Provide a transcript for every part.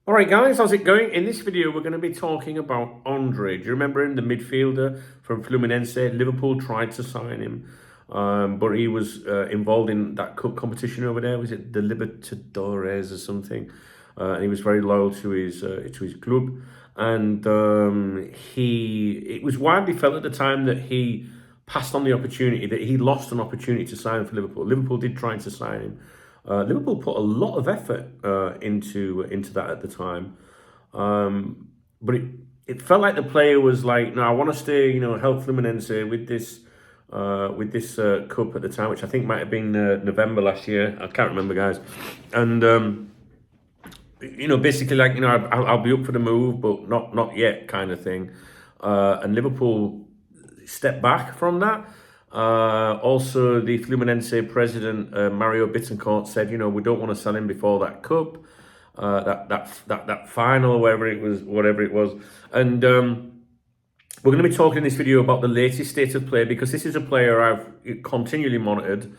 All right, guys, how's it going? In this video, we're going to be talking about Andre. Do you remember him, the midfielder from Fluminense? Liverpool tried to sign him, but he was involved in that cup competition over there. Was it the Libertadores or something? And he was very loyal to his club. And it was widely felt at the time that he passed on the opportunity, that he lost an opportunity to sign for Liverpool. Liverpool did try to sign him. Liverpool put a lot of effort into that at the time, but it felt like the player was like, no, I want to stay, help Fluminense with this cup at the time, which I think might have been November last year. I can't remember, guys, and basically like I'll be up for the move, but not yet, kind of thing. And Liverpool stepped back from that. Also, the Fluminense president, Mario Bittencourt, said, we don't want to sell him before that cup, that final, whatever it was. And we're going to be talking in this video about the latest state of play, because this is a player I've continually monitored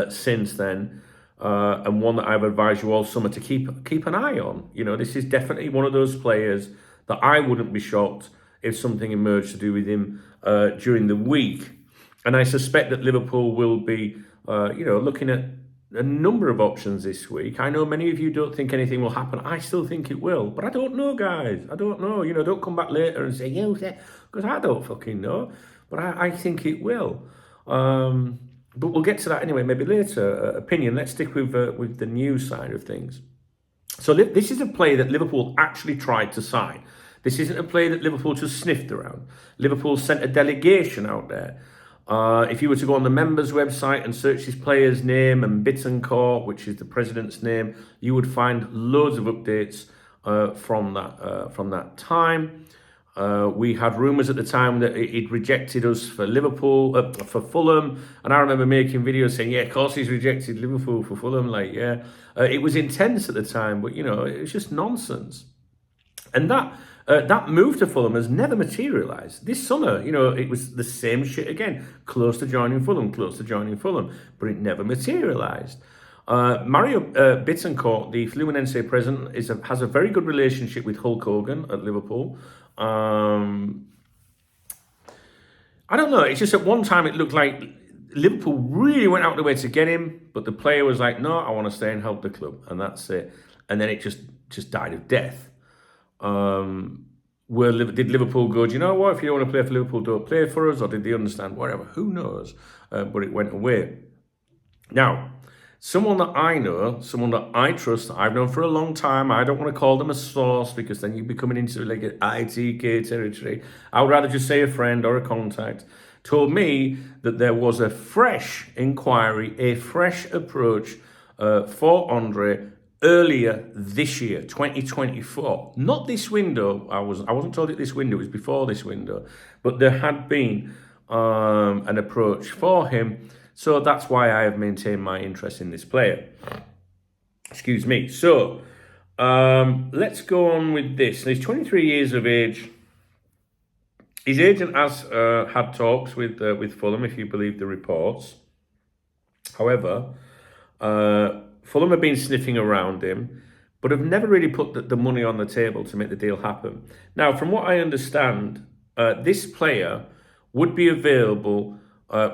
since then, and one that I've advised you all summer to keep an eye on. This is definitely one of those players that I wouldn't be shocked if something emerged to do with him during the week. And I suspect that Liverpool will be, looking at a number of options this week. I know many of you don't think anything will happen. I still think it will, but I don't know, guys. I don't know. Don't come back later and say, because I don't fucking know. But I think it will. But we'll get to that anyway, maybe later. Opinion. Let's stick with the news side of things. So this is a player that Liverpool actually tried to sign. This isn't a player that Liverpool just sniffed around. Liverpool sent a delegation out there. If you were to go on the members website and search this player's name and Bittencourt, which is the president's name, you would find loads of updates from that time. We had rumours at the time that he'd rejected us for Liverpool, for Fulham, and I remember making videos saying, "Yeah, of course he's rejected Liverpool for Fulham." It was intense at the time, but it was just nonsense. And that move to Fulham has never materialised. This summer, it was the same shit again. Close to joining Fulham, but it never materialised. Mario Bittencourt, the Fluminense president, has a very good relationship with Hulk Hogan at Liverpool. I don't know. It's just at one time it looked like Liverpool really went out of the way to get him, but the player was like, "No, I want to stay and help the club," and that's it. And then it just died of death. Did Liverpool go, do you know what, if you don't want to play for Liverpool, don't play for us? Or did they understand? Whatever, who knows? But it went away. Now, someone that I know, someone that I trust, that I've known for a long time, I don't want to call them a source because then you'd be coming into like an ITK territory. I would rather just say a friend or a contact, told me that there was a fresh inquiry, a fresh approach for Andre earlier this year, 2024. Not this window. I wasn't told it this window, it was before this window. But there had been an approach for him. So that's why I have maintained my interest in this player. Excuse me. So let's go on with this. He's 23 years of age. His agent has had talks with Fulham, if you believe the reports. However, Fulham have been sniffing around him, but have never really put the money on the table to make the deal happen. Now, from what I understand, this player would be available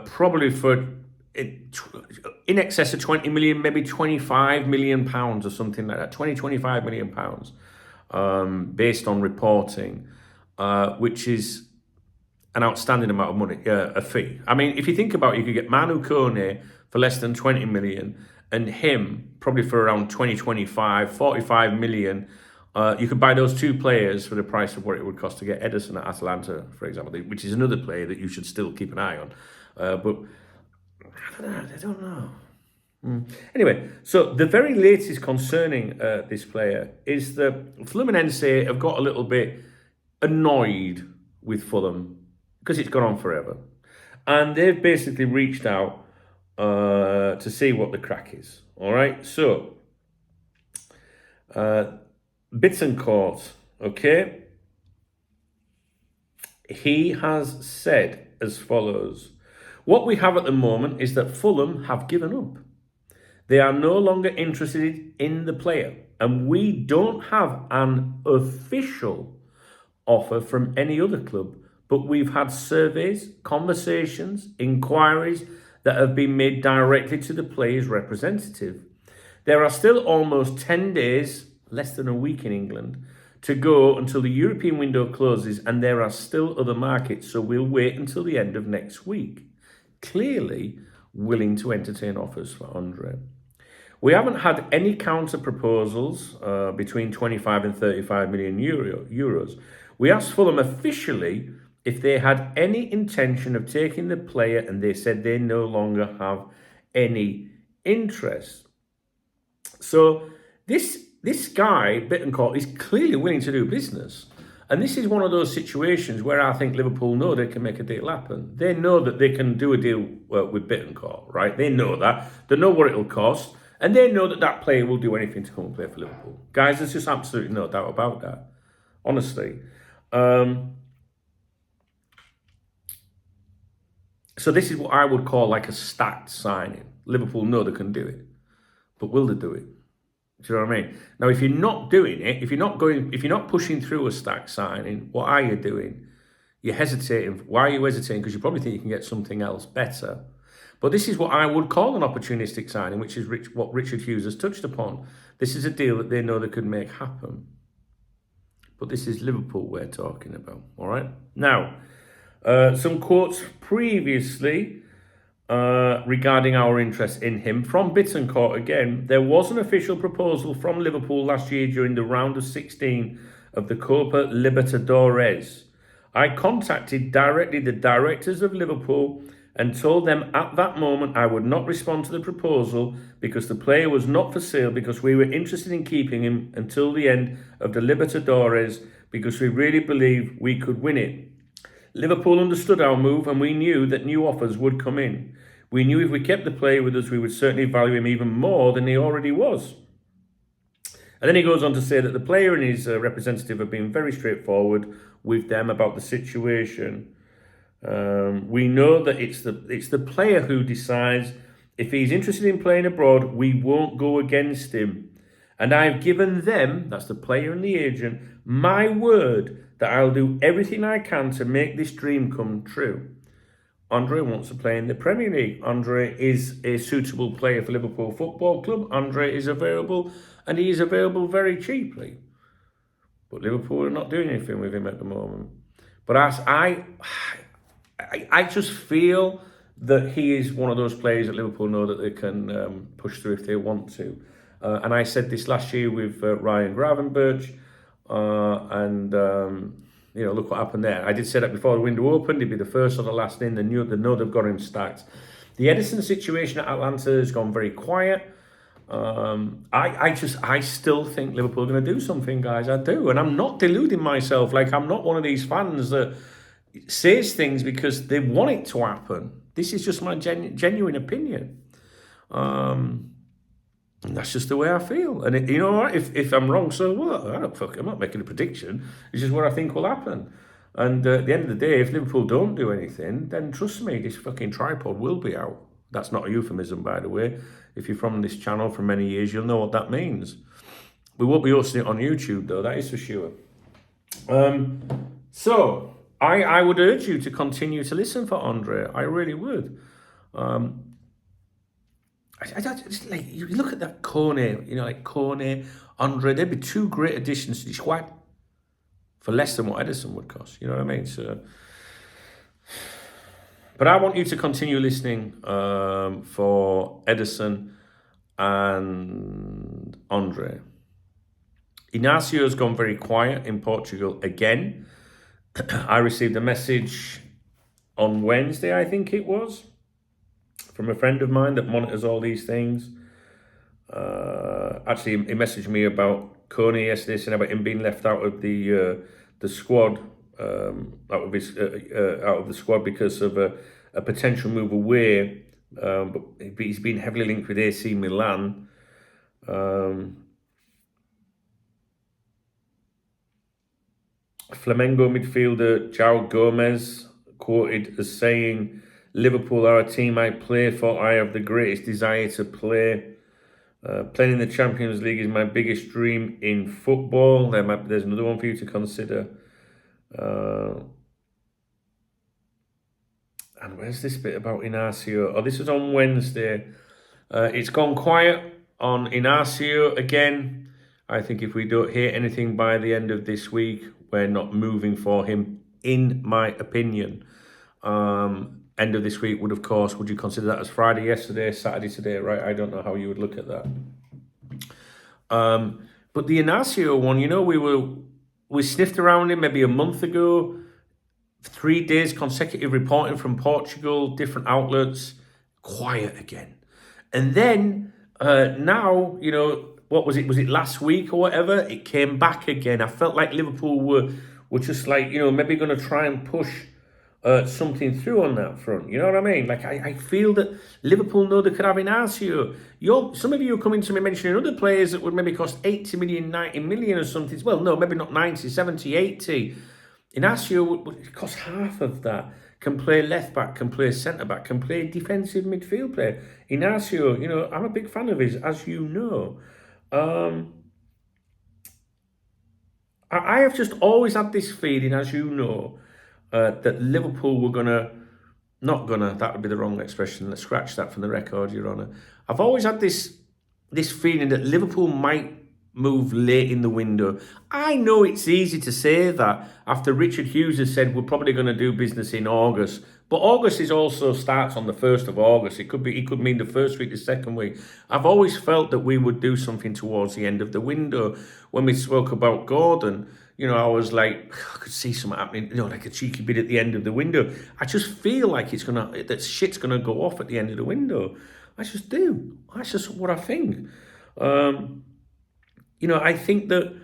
probably for in excess of 20 million, maybe 25 million pounds or something like that, 25 million pounds, based on reporting, which is an outstanding amount of money, a fee. I mean, if you think about it, you could get Manu Kone for less than 20 million and him probably for around 45 million. You could buy those two players for the price of what it would cost to get Ederson at Atalanta, for example, which is another player that you should still keep an eye on. But I don't know. Anyway, so the very latest concerning this player is that Fluminense have got a little bit annoyed with Fulham because it's gone on forever. And they've basically reached out to see what the crack is. All right, so Bittencourt, okay, he has said as follows: what we have at the moment is that Fulham have given up. They are no longer interested in the player. And we don't have an official offer from any other club, but we've had surveys, conversations, inquiries that have been made directly to the player's representative. There are still almost 10 days, less than a week in England, to go until the European window closes, and there are still other markets, so we'll wait until the end of next week. Clearly willing to entertain offers for Andre. We haven't had any counter proposals between 25 and 35 million euros. We asked Fulham officially if they had any intention of taking the player, and they said they no longer have any interest. So this guy, Bittencourt, is clearly willing to do business. And this is one of those situations where I think Liverpool know they can make a deal happen. They know that they can do a deal with Bittencourt, right? They know that. They know what it'll cost. And they know that that player will do anything to come and play for Liverpool. Guys, there's just absolutely no doubt about that. Honestly. So this is what I would call like a stacked signing. Liverpool know they can do it. But will they do it? Do you know what I mean? Now, if you're not doing it, if you're not pushing through a stack signing, what are you doing? You're hesitating. Why are you hesitating? Because you probably think you can get something else better. But this is what I would call an opportunistic signing, which is what Richard Hughes has touched upon. This is a deal that they know they could make happen. But this is Liverpool we're talking about, all right? Now, some quotes previously regarding our interest in him. From Bittencourt again, there was an official proposal from Liverpool last year during the round of 16 of the Copa Libertadores. I contacted directly the directors of Liverpool and told them at that moment I would not respond to the proposal because the player was not for sale, because we were interested in keeping him until the end of the Libertadores, because we really believed we could win it. Liverpool understood our move, and we knew that new offers would come in. We knew if we kept the player with us, we would certainly value him even more than he already was. And then he goes on to say that the player and his representative have been very straightforward with them about the situation. We know that it's the player who decides. If he's interested in playing abroad, we won't go against him. And I've given them, that's the player and the agent, my word that I'll do everything I can to make this dream come true. Andre wants to play in the Premier League. Andre is a suitable player for Liverpool Football Club. Andre is available, and he is available very cheaply. But Liverpool are not doing anything with him at the moment. But I just feel that he is one of those players that Liverpool know that they can push through if they want to. And I said this last year with Ryan Gravenberch, look what happened there. I did say that before the window opened, he'd be the first or the last in. They know they've got him stacked. The Edison situation at Atlanta has gone very quiet. I still think Liverpool are going to do something, guys. I do, and I'm not deluding myself. Like, I'm not one of these fans that says things because they want it to happen. This is just my genuine opinion. And that's just the way I feel. And you know what? If I'm wrong, so what? I'm not making a prediction. It's just what I think will happen. And at the end of the day, if Liverpool don't do anything, then trust me, this fucking tripod will be out. That's not a euphemism, by the way. If you're from this channel for many years, you'll know what that means. We won't be hosting it on YouTube, though. That is for sure. So I would urge you to continue to listen for Andre. I really would. You look at that Kone, like Kone, Andre, they'd be two great additions to the squad for less than what Edison would cost. You know what I mean? So, but I want you to continue listening for Edison and Andre. Inacio has gone very quiet in Portugal again. I received a message on Wednesday, I think it was, from a friend of mine that monitors all these things. Actually, he messaged me about Kone yesterday, saying about him being left out of the squad, out of the squad because of a potential move away. But he's been heavily linked with AC Milan. Flamengo midfielder João Gomez quoted as saying, "Liverpool are a team I play for. I have the greatest desire to play Playing in the Champions League is my biggest dream in football. There's another one for you to consider. And where's this bit about Inacio? Oh, this was on Wednesday. It's gone quiet on Inacio again. I think if we don't hear anything by the end of this week, we're not moving for him, in my opinion. End of this week would, of course, would you consider that as Friday yesterday, Saturday today, right? I don't know how you would look at that. But the Inacio one, you know, we sniffed around him maybe a month ago. 3 days consecutive reporting from Portugal, different outlets, quiet again. And then now, you know, what was it? Was it last week or whatever? It came back again. I felt like Liverpool were just like, you know, maybe going to try and push something through on that front. You know what I mean? Like, I feel that Liverpool know they could have Inacio. Some of you are coming to me mentioning other players that would maybe cost 80 million, 90 million or something. Well, no, maybe not 90, 70, 80. Inacio would cost half of that. Can play left back, can play centre back, can play defensive midfield player. Inacio, you know, I'm a big fan of his, as you know. I have just always had this feeling, as you know, that Liverpool were that would be the wrong expression. Let's scratch that from the record, Your Honour. I've always had this feeling that Liverpool might move late in the window. I know it's easy to say that after Richard Hughes has said we're probably going to do business in August, but August also starts on the 1st of August. It could mean the first week, the second week. I've always felt that we would do something towards the end of the window. When we spoke about Gordon, you know, I was like, I could see something happening, you know, like a cheeky bit at the end of the window. I just feel like that shit's gonna go off at the end of the window. I just do. That's just what I think. You know, I think that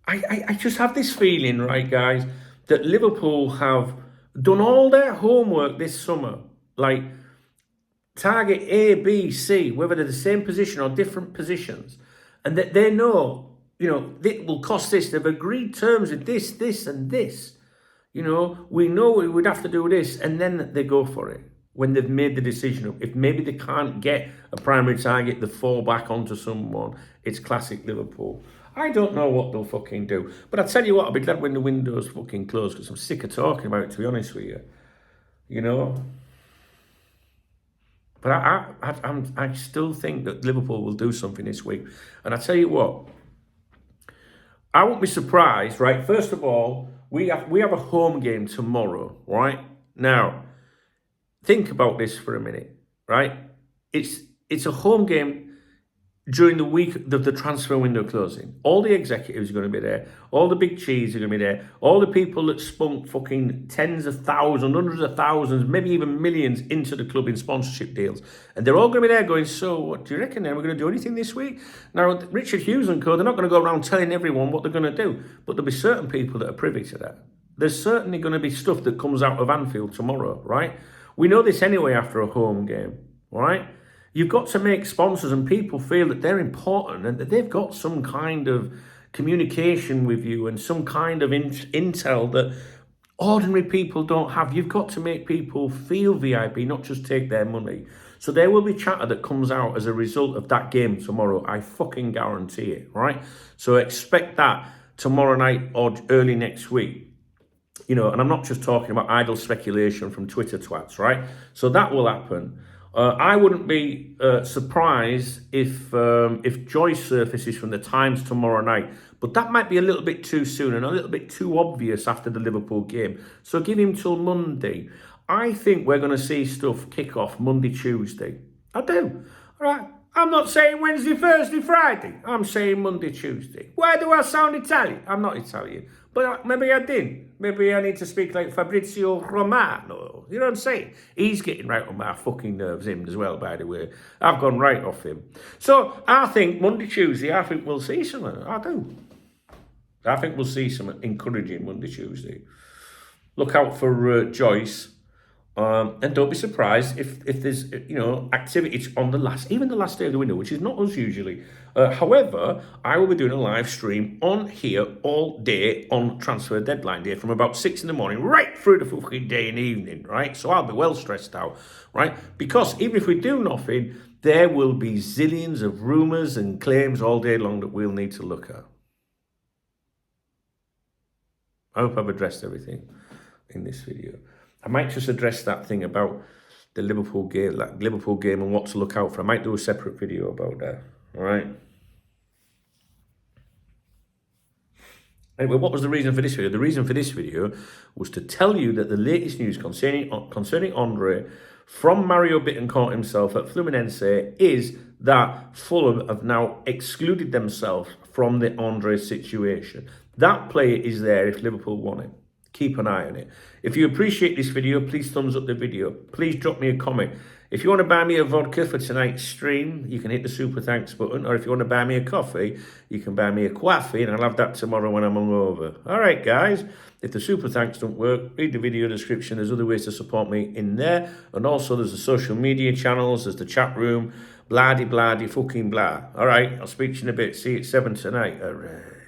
I just have this feeling, right, guys, that Liverpool have done all their homework this summer. Like, target A, B, C, whether they're the same position or different positions, and that they know, you know, it will cost this. They've agreed terms of this, this, and this. You know, we know we would have to do this, and then they go for it when they've made the decision. If maybe they can't get a primary target, they fall back onto someone. It's classic Liverpool. I don't know what they'll fucking do. But I tell you what, I'll be glad when the window's fucking closed, because I'm sick of talking about it, to be honest with you. You know? But I still think that Liverpool will do something this week. And I tell you what, I won't be surprised, right? First of all, we have a home game tomorrow, right? Now, think about this for a minute, right? It's a home game during the week of the transfer window closing. All the executives are going to be there. All the big cheese are going to be there. All the people that spunk fucking tens of thousands, hundreds of thousands, maybe even millions into the club in sponsorship deals. And they're all going to be there going, so what do you reckon then? We're going to do anything this week? Now, Richard Hughes and co, they're not going to go around telling everyone what they're going to do. But there'll be certain people that are privy to that. There's certainly going to be stuff that comes out of Anfield tomorrow, right? We know this anyway after a home game, right? You've got to make sponsors and people feel that they're important and that they've got some kind of communication with you and some kind of intel that ordinary people don't have. You've got to make people feel VIP, not just take their money. So there will be chatter that comes out as a result of that game tomorrow. I fucking guarantee it, right? So expect that tomorrow night or early next week. You know, and I'm not just talking about idle speculation from Twitter twats, right? So that will happen. I wouldn't be surprised if Joyce surfaces from the Times tomorrow night, but that might be a little bit too soon and a little bit too obvious after the Liverpool game. So give him till Monday. I think we're going to see stuff kick off Monday, Tuesday. I do. All right. I'm not saying Wednesday, Thursday, Friday. I'm saying Monday, Tuesday. Why do I sound Italian? I'm not Italian. But maybe I did. Maybe I need to speak like Fabrizio Romano. You know what I'm saying? He's getting right on my fucking nerves, him as well, by the way. I've gone right off him. So I think Monday, Tuesday, I think we'll see something. I do. I think we'll see some encouraging Monday, Tuesday. Look out for Joyce. And don't be surprised if there's, you know, activity on the last day of the window, which is not us usually. However, I will be doing a live stream on here all day on transfer deadline day from about 6 in the morning right through the fucking day and evening, right? So I'll be well stressed out, right? Because even if we do nothing, there will be zillions of rumours and claims all day long that we'll need to look at. I hope I've addressed everything in this video. I might just address that thing about the Liverpool game, and what to look out for. I might do a separate video about that. All right. Anyway, what was the reason for this video? The reason for this video was to tell you that the latest news concerning Andre from Mario Bittencourt himself at Fluminense is that Fulham have now excluded themselves from the Andre situation. That player is there if Liverpool want him. Keep an eye on it. If you appreciate this video, please thumbs up the video. Please drop me a comment. If you want to buy me a vodka for tonight's stream, you can hit the super thanks button. Or if you want to buy me a coffee, you can buy me a coffee, and I'll have that tomorrow when I'm hungover. All right, guys. If the super thanks don't work, read the video description. There's other ways to support me in there. And also there's the social media channels. There's the chat room. Blah-de, blah-de, fucking blah. All right. I'll speak to you in a bit. See you at 7 tonight. All right.